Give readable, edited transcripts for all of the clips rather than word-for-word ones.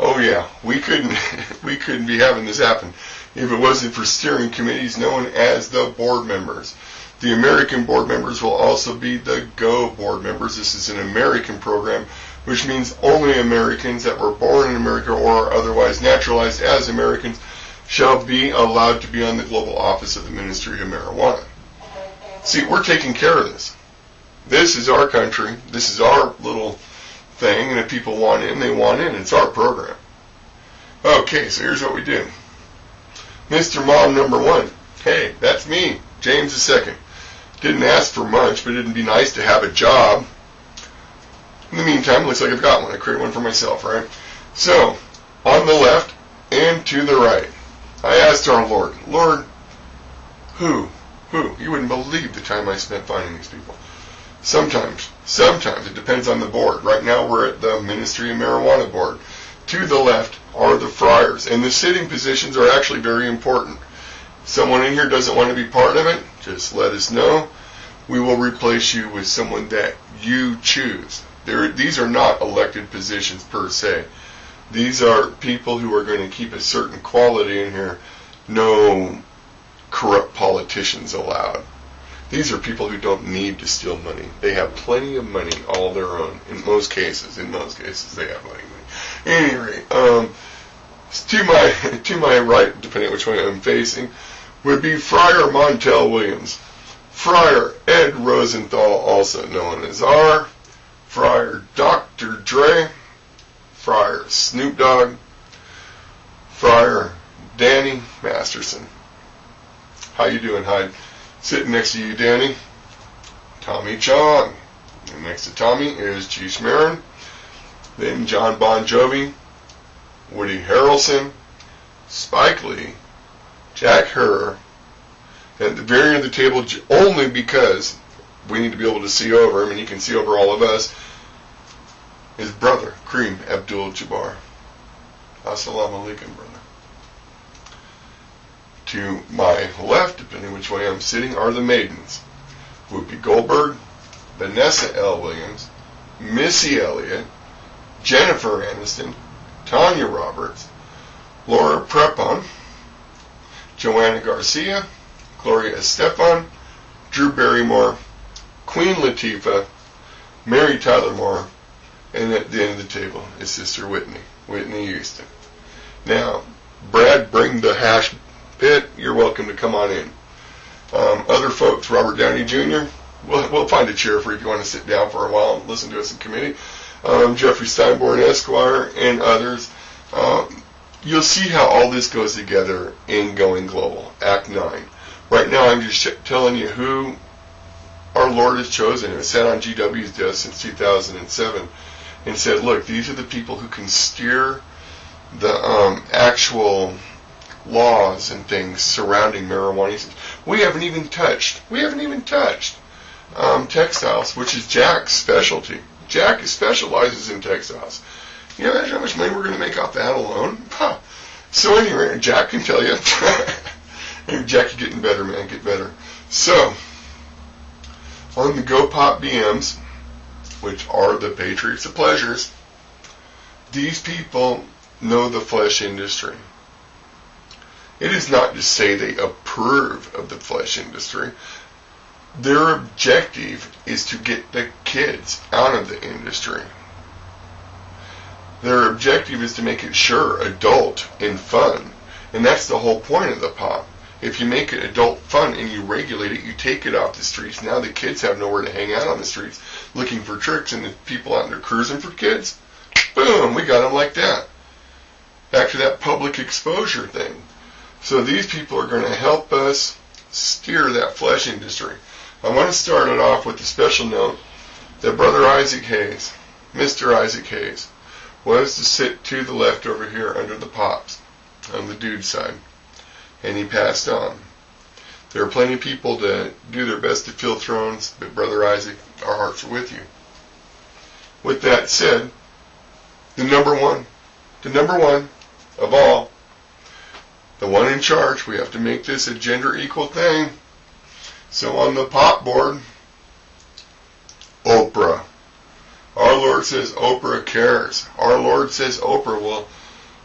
Oh yeah, we couldn't we couldn't be having this happen if it wasn't for steering committees known as the board members. The American board members will also be the GO board members. This is an American program, which means only Americans that were born in America or are otherwise naturalized as Americans shall be allowed to be on the global office of the Ministry of Marijuana. See, we're taking care of this. This is our country. This is our little thing, and if people want in, they want in. It's our program. Okay, so here's what we do. Mr. Mom number 1. Hey, that's me, James II. Didn't ask for much, but it'd be nice to have a job. In the meantime, looks like I've got one. I created one for myself, right? So, on the left and to the right, I asked our Lord, Lord, who? You wouldn't believe the time I spent finding these people. Sometimes it depends on the board. Right now we're at the Ministry of Marijuana board. To the left are the friars, and the sitting positions are actually very important. If someone in here doesn't want to be part of it, just let us know. We will replace you with someone that you choose. These are not elected positions per se. These are people who are going to keep a certain quality in here. No corrupt politicians allowed. These are people who don't need to steal money. They have plenty of money all their own. In most cases, they have plenty of money. At any rate, to my right, depending on which way I'm facing, would be Friar Montel Williams, Friar Ed Rosenthal, also known as R, Friar Dr. Dre, Friar Snoop Dogg, Friar Danny Masterson. How you doing, Hyde? Sitting next to you, Danny, Tommy Chong. And next to Tommy is Cheech Marin. Then John Bon Jovi, Woody Harrelson, Spike Lee, Jack Herr. At the very end of the table, only because we need to be able to see over him, and he can see over all of us, his brother, Kareem Abdul-Jabbar. Assalamu alaikum, brother. To my left, depending which way I'm sitting, are the maidens. Whoopi Goldberg, Vanessa L. Williams, Missy Elliott, Jennifer Aniston, Tanya Roberts, Laura Prepon, Joanna Garcia, Gloria Estefan, Drew Barrymore, Queen Latifah, Mary Tyler Moore, and at the end of the table is Sister Whitney Houston. Now, Brad, bring the hash pit. You're welcome to come on in. Other folks, Robert Downey Jr., we'll find a chair for you if you want to sit down for a while and listen to us in committee. Jeffrey Steinborn, Esquire, and others. You'll see how all this goes together in Going Global, Act 9. Right now, I'm just telling you who our Lord has chosen. It sat on GW's desk since 2007 and said, look, these are the people who can steer the actual laws and things surrounding marijuana. We haven't even touched textiles, which is Jack's specialty. Jack specializes in textiles. You know how much money we're going to make off that alone? Huh. So anyway, Jack can tell you. Hey, Jack, you're getting better, man. Get better. So, on the Go Pop BMs, which are the Patriots of Pleasures, these people know the flesh industry. It is not to say they approve of the flesh industry. Their objective is to get the kids out of the industry. Their objective is to make it adult and fun. And that's the whole point of the pop. If you make it adult fun and you regulate it, you take it off the streets. Now the kids have nowhere to hang out on the streets looking for tricks, and the people out there cruising for kids, boom, we got them like that. Back to that public exposure thing. So these people are going to help us steer that flesh industry. I want to start it off with a special note that Brother Isaac Hayes, Mr. Isaac Hayes, was to sit to the left over here under the pops on the dude side. And he passed on. There are plenty of people that do their best to fill thrones, but Brother Isaac, our hearts are with you. With that said, the number one of all, the one in charge, we have to make this a gender equal thing. So on the pop board, Oprah. Our Lord says Oprah cares. Our Lord says Oprah will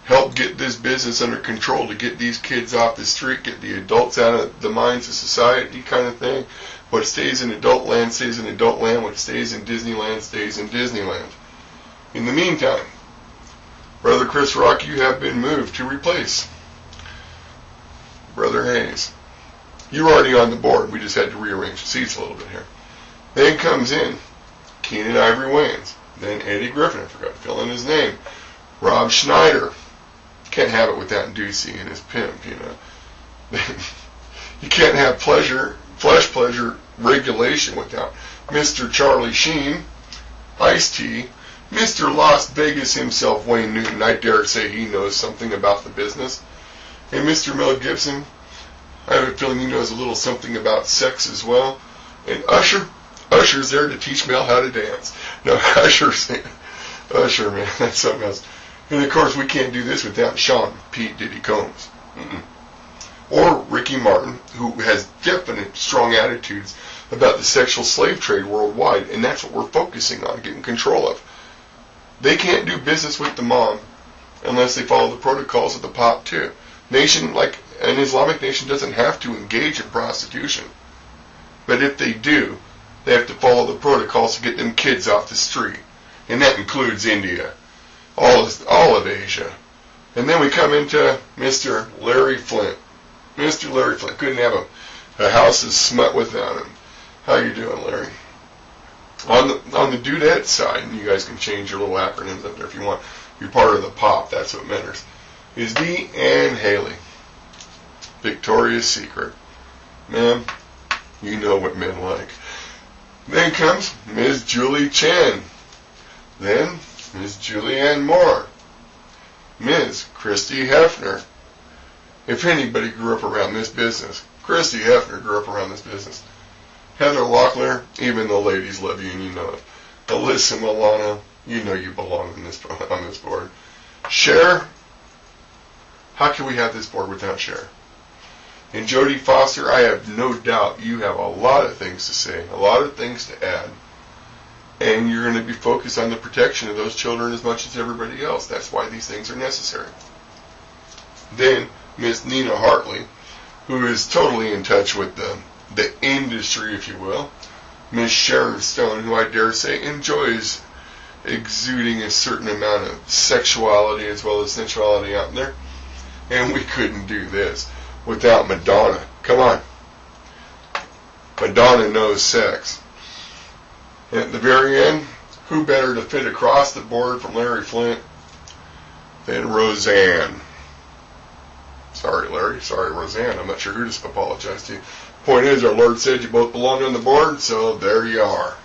help get this business under control to get these kids off the street, get the adults out of the minds of society kind of thing. What stays in adult land stays in adult land. What stays in Disneyland stays in Disneyland. In the meantime, Brother Chris Rock, you have been moved to replace Brother Hayes. You're already on the board. We just had to rearrange the seats a little bit here. Then comes in Keenan Ivory Wayans. Then Eddie Griffin. I forgot to fill in his name. Rob Schneider. Can't have it without Ducey and his pimp, you know. You can't have flesh pleasure regulation without Mr. Charlie Sheen, Ice-T, Mr. Las Vegas himself, Wayne Newton. I dare say he knows something about the business. And Mr. Mel Gibson, I have a feeling he knows a little something about sex as well. And Usher's there to teach Mel how to dance. No, Usher, man, that's something else. And of course, we can't do this without Sean Pete Diddy Combs. Or Ricky Martin, who has definite strong attitudes about the sexual slave trade worldwide, and that's what we're focusing on, getting control of. They can't do business with the mom unless they follow the protocols of the POP too. Nation, like an Islamic nation, doesn't have to engage in prostitution. But if they do, they have to follow the protocols to get them kids off the street. And that includes India, all of Asia. And then we come into Mr. Larry Flint. Mr. Larry Flint. Couldn't have a house of smut without him. How you doing, Larry? On the dudette side, and you guys can change your little acronyms up there if you want. You're part of the POP, that's what matters. Is Dee Ann Haley. Victoria's Secret. Ma'am, you know what men like. Then comes Ms. Julie Chen. Then Ms. Julianne Moore. Ms. Christy Hefner. If anybody grew up around this business, Christy Hefner grew up around this business. Heather Locklear, even the ladies love you and you know it. Alyssa Milano, you know you belong on this board. Cher, how can we have this board without Cher? And Jodie Foster, I have no doubt you have a lot of things to say, a lot of things to add. And you're going to be focused on the protection of those children as much as everybody else. That's why these things are necessary. Then Miss Nina Hartley, who is totally in touch with the industry, if you will. Miss Sharon Stone, who I dare say enjoys exuding a certain amount of sexuality as well as sensuality out there. And we couldn't do this without Madonna. Come on. Madonna knows sex. And at the very end, who better to fit across the board from Larry Flint than Roseanne? Sorry, Larry. Sorry, Roseanne. I'm not sure who to apologize to. Point is, our Lord said you both belong on the board, so there you are.